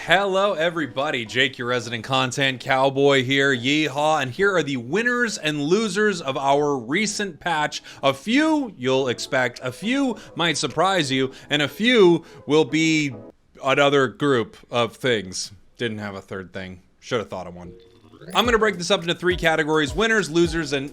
Hello everybody, Jake, your resident content cowboy here, yeehaw, and here are the winners and losers of our recent patch. A few you'll expect, a few might surprise you, and a few will be another group of things. Didn't have a third thing, should have thought of one. I'm gonna break this up into three categories: winners, losers, and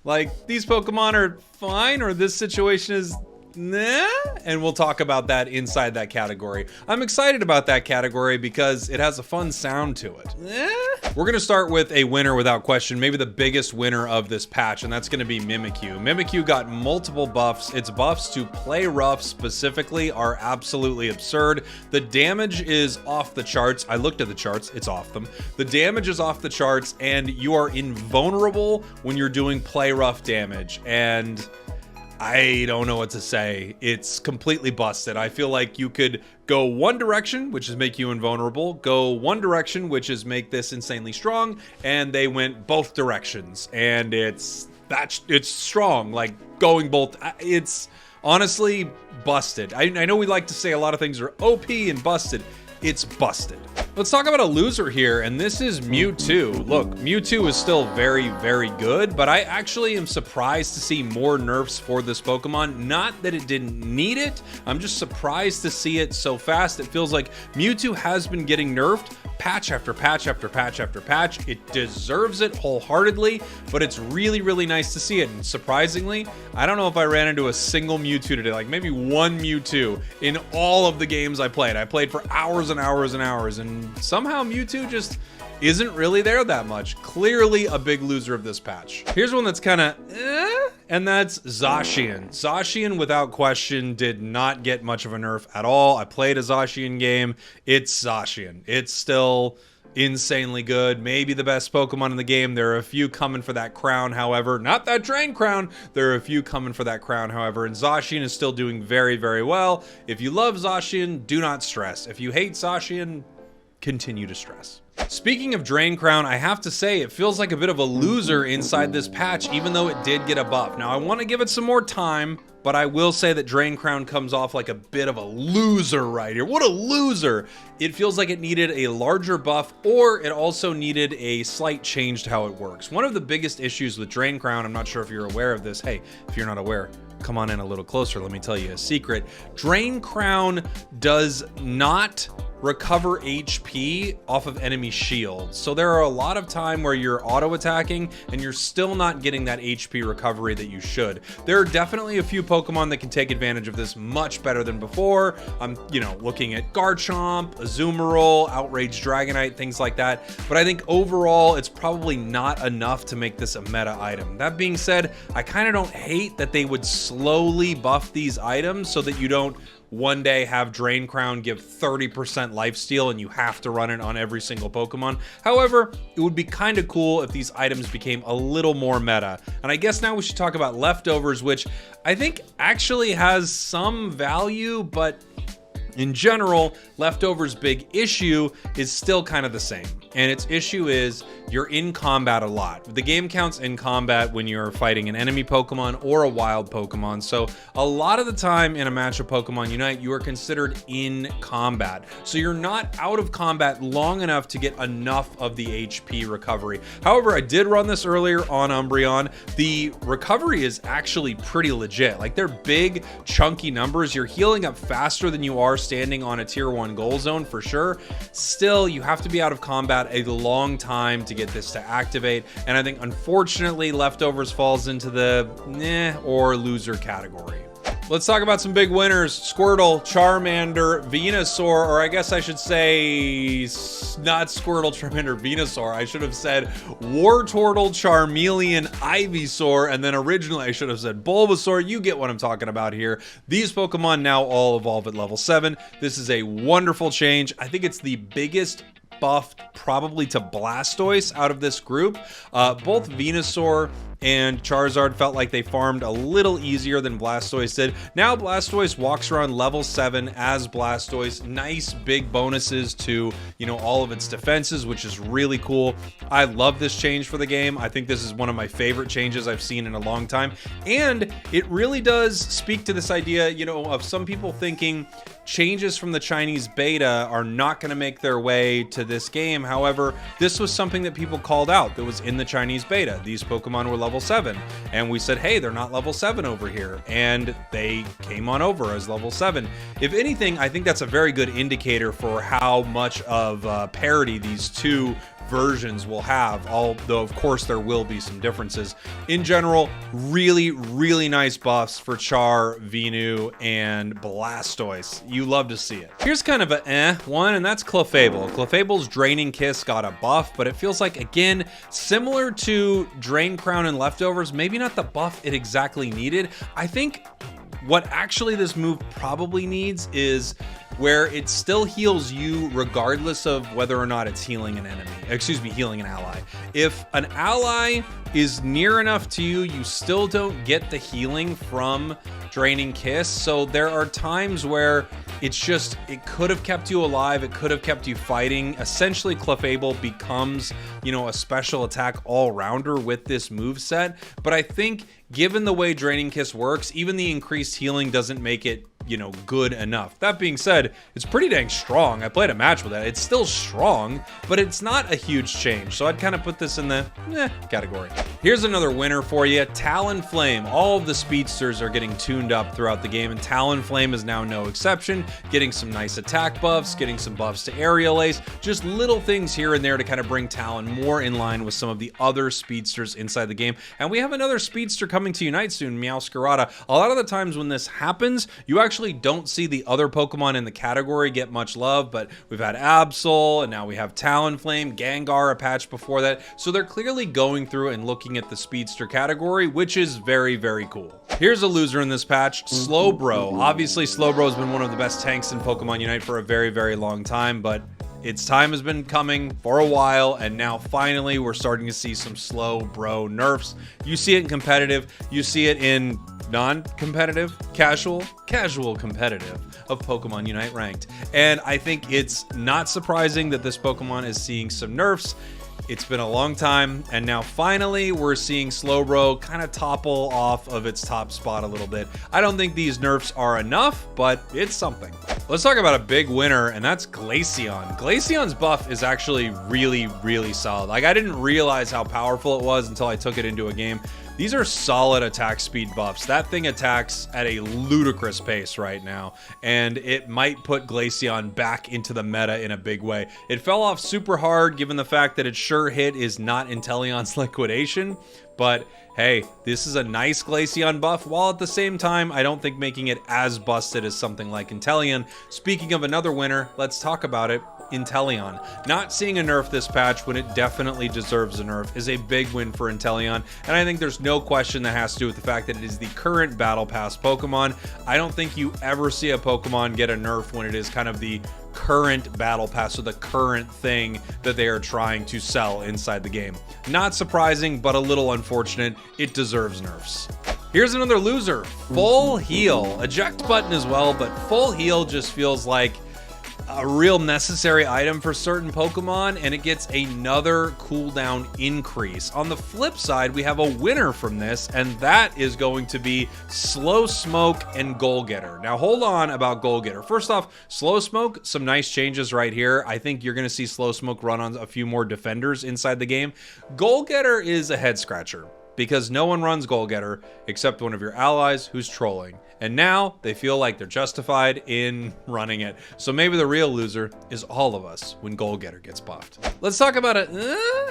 like these Pokemon are fine, or this situation is and we'll talk about that inside that category. I'm excited about that category because it has a fun sound to it. We're gonna start with a winner without question, maybe the biggest winner of this patch, and that's gonna be Mimikyu. Mimikyu got multiple buffs. Its buffs to play rough specifically are absolutely absurd. The damage is off the charts. I looked at the charts, it's off them. The damage is off the charts, and you are invulnerable when you're doing play rough damage, and I don't know what to say. It's completely busted. I feel like you could go one direction, which is make you invulnerable, go one direction, which is make this insanely strong, and they went both directions, and it's strong, like going both. It's honestly busted. I know we like to say a lot of things are OP and busted. It's busted. Let's talk about a loser here, and this is Mewtwo. Look, Mewtwo is still very, very good, but I actually am surprised to see more nerfs for this Pokemon. Not that it didn't need it, I'm just surprised to see it so fast. It feels like Mewtwo has been getting nerfed patch after patch after patch after patch. It deserves it wholeheartedly, but it's really, really nice to see it. And surprisingly, I don't know if I ran into a single Mewtwo today, like maybe one Mewtwo in all of the games I played. I played for hours and hours and hours, and somehow Mewtwo just isn't really there that much. Clearly a big loser of this patch. Here's one that's kind of and that's Zacian. Zacian, without question, did not get much of a nerf at all. I played a Zacian game. It's Zacian. It's still insanely good. Maybe the best Pokemon in the game. There are a few coming for that crown, however. Not that Drain Crown. There are a few coming for that crown, however. And Zacian is still doing very, very well. If you love Zacian, do not stress. If you hate Zacian, continue to stress. Speaking of Drain Crown, I have to say it feels like a bit of a loser inside this patch, even though it did get a buff. Now, I want to give it some more time, but I will say that Drain Crown comes off like a bit of a loser right here. What a loser! It feels like it needed a larger buff, or it also needed a slight change to how it works. One of the biggest issues with Drain Crown, I'm not sure if you're aware of this. Hey, if you're not aware, come on in a little closer. Let me tell you a secret. Drain Crown does not recover HP off of enemy shields. So there are a lot of time where you're auto attacking and you're still not getting that HP recovery that you should. There are definitely a few Pokemon that can take advantage of this much better than before. I'm, looking at Garchomp, Azumarill, Outraged Dragonite, things like that. But I think overall, it's probably not enough to make this a meta item. That being said, I kind of don't hate that they would slowly buff these items so that you don't one day have Drain Crown give 30% lifesteal and you have to run it on every single Pokemon. However, it would be kind of cool if these items became a little more meta. And I guess now we should talk about Leftovers, which I think actually has some value, but in general, Leftovers' big issue is still kind of the same. And its issue is you're in combat a lot. The game counts in combat when you're fighting an enemy Pokemon or a wild Pokemon. So a lot of the time in a match of Pokemon Unite, you are considered in combat. So you're not out of combat long enough to get enough of the HP recovery. However, I did run this earlier on Umbreon. The recovery is actually pretty legit. Like, they're big, chunky numbers. You're healing up faster than you are standing on a tier 1 goal zone for sure. Still, you have to be out of combat a long time to get this to activate, and I think unfortunately Leftovers falls into the or loser category. Let's talk about some big winners. Squirtle, Charmander, Venusaur, or I guess I should say not Squirtle, Charmander, Venusaur. I should have said Wartortle, Charmeleon, Ivysaur, and then originally I should have said Bulbasaur. You get what I'm talking about here. These Pokemon now all evolve at level 7. This is a wonderful change. I think it's the biggest buffed probably to Blastoise out of this group. Both Venusaur and Charizard felt like they farmed a little easier than Blastoise did. Now Blastoise walks around level 7 as Blastoise. Nice big bonuses to, you know, all of its defenses, which is really cool. I love this change for the game. I think this is one of my favorite changes I've seen in a long time, and it really does speak to this idea, you know, of some people thinking changes from the Chinese beta are not going to make their way to this game. However, this was something that people called out that was in the Chinese beta. These Pokemon were level 7, and we said, hey, they're not level 7 over here, and they came on over as level 7. If anything, I think that's a very good indicator for how much of parity these two versions will have, although of course there will be some differences. In general, really nice buffs for Char, Venu, and Blastoise. You love to see it. Here's kind of a one, and that's Clefable. Clefable's Draining Kiss got a buff, but it feels like, again, similar to Drain Crown and Leftovers, maybe not the buff it exactly needed. I think what actually this move probably needs is where it still heals you regardless of whether or not it's healing an enemy. Excuse me, healing an ally. If an ally is near enough to you, you still don't get the healing from Draining Kiss. So there are times where it's just, it could have kept you alive, it could have kept you fighting. Essentially, Clefable becomes, you know, a special attack all-rounder with this moveset. But I think given the way Draining Kiss works, even the increased healing doesn't make it, you know, good enough. That being said, it's pretty dang strong. I played a match with it. It's still strong, but it's not a huge change. So I'd kind of put this in the category. Here's another winner for you, Talon Flame. All of the speedsters are getting tuned up throughout the game, and Talon Flame is now no exception, getting some nice attack buffs, getting some buffs to Aerial Ace, just little things here and there to kind of bring Talon more in line with some of the other speedsters inside the game. And we have another speedster coming to Unite soon, Meowscarada. A lot of the times when this happens, you actually don't see the other Pokemon in the category get much love, but we've had Absol, and now we have Talonflame, Gengar, a patch before that. So they're clearly going through and looking at the speedster category, which is very cool. Here's a loser in this patch, Slowbro. Obviously, Slowbro has been one of the best tanks in Pokemon Unite for a very long time, but its time has been coming for a while, and now finally we're starting to see some Slowbro nerfs. You see it in competitive, you see it in non-competitive, casual competitive of Pokemon Unite Ranked. And I think it's not surprising that this Pokemon is seeing some nerfs. It's been a long time, and now finally we're seeing Slowbro kind of topple off of its top spot a little bit. I don't think these nerfs are enough, but it's something. Let's talk about a big winner, and that's Glaceon. Glaceon's buff is actually really solid. Like, I didn't realize how powerful it was until I took it into a game. These are solid attack speed buffs. That thing attacks at a ludicrous pace right now, and it might put Glaceon back into the meta in a big way. It fell off super hard given the fact that its sure hit is not Intellion's liquidation, but hey, this is a nice Glaceon buff, while at the same time, I don't think making it as busted as something like Intellion. Speaking of another winner, let's talk about it. Intellion. Not seeing a nerf this patch when it definitely deserves a nerf is a big win for Intellion, and I think there's no question that has to do with the fact that it is the current Battle Pass Pokemon. I don't think you ever see a Pokemon get a nerf when it is kind of the current Battle Pass, so the current thing that they are trying to sell inside the game. Not surprising, but a little unfortunate. It deserves nerfs. Here's another loser, Full Heal. Eject button as well, but Full Heal just feels like a real necessary item for certain Pokemon, and it gets another cooldown increase. On the flip side, we have a winner from this, and that is going to be Slow Smoke and Goal Getter. Now hold on about Goal Getter. First off, Slow Smoke, some nice changes right here. I think you're going to see Slow Smoke run on a few more defenders inside the game. Goal Getter is a head scratcher, because no one runs Goal Getter except one of your allies who's trolling. And now they feel like they're justified in running it. So maybe the real loser is all of us when Goal Getter gets buffed. Let's talk about it,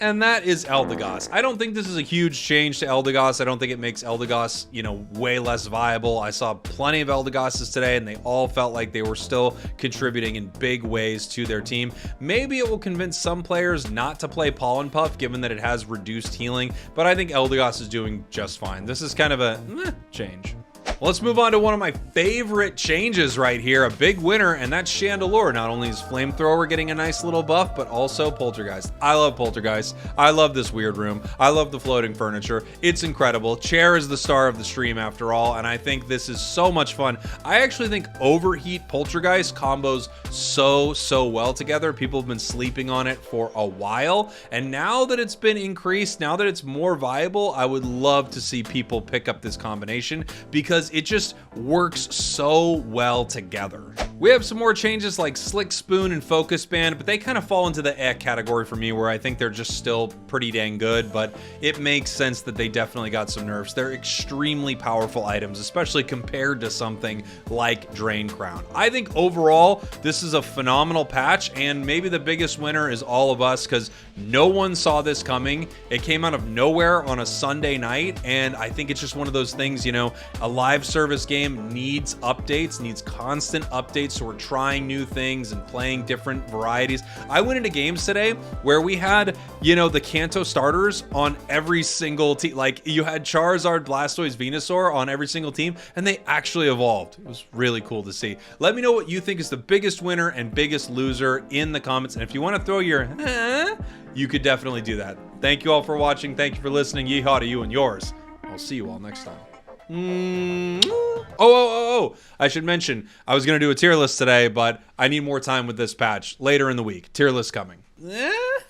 and that is Eligos. I don't think this is a huge change to Eligos. I don't think it makes Eligos, you know, way less viable. I saw plenty of Eligoses today, and they all felt like they were still contributing in big ways to their team. Maybe it will convince some players not to play Pollen Puff, given that it has reduced healing, but I think Eligos is doing just fine. This is kind of a change. Well, let's move on to one of my favorite changes right here, a big winner, and that's Chandelure. Not only is Flamethrower getting a nice little buff, but also Poltergeist. I love Poltergeist. I love this weird room. I love the floating furniture. It's incredible. Chair is the star of the stream after all, and I think this is so much fun. I actually think Overheat Poltergeist combos so well together. People have been sleeping on it for a while, and now that it's been increased, now that it's more viable, I would love to see people pick up this combination because it just works so well together. We have some more changes like Slick Spoon and Focus Band, but they kind of fall into the category for me where I think they're just still pretty dang good, but it makes sense that they definitely got some nerfs. They're extremely powerful items, especially compared to something like Drain Crown. I think overall, this is a phenomenal patch, and maybe the biggest winner is all of us because no one saw this coming. It came out of nowhere on a Sunday night, and I think it's just one of those things, you know, a live service game needs updates, needs constant updates, so we're trying new things and playing different varieties. I went into games today where we had, you know, the Kanto starters on every single team. Like, you had Charizard, Blastoise, Venusaur on every single team, and they actually evolved. It was really cool to see. Let me know what you think is the biggest winner and biggest loser in the comments, and if you want to throw your you could definitely do that. Thank you all for watching. Thank you for listening. Yeehaw to you and yours. I'll see you all next time. Oh, I should mention, I was going to do a tier list today, but I need more time with this patch later in the week. Tier list coming.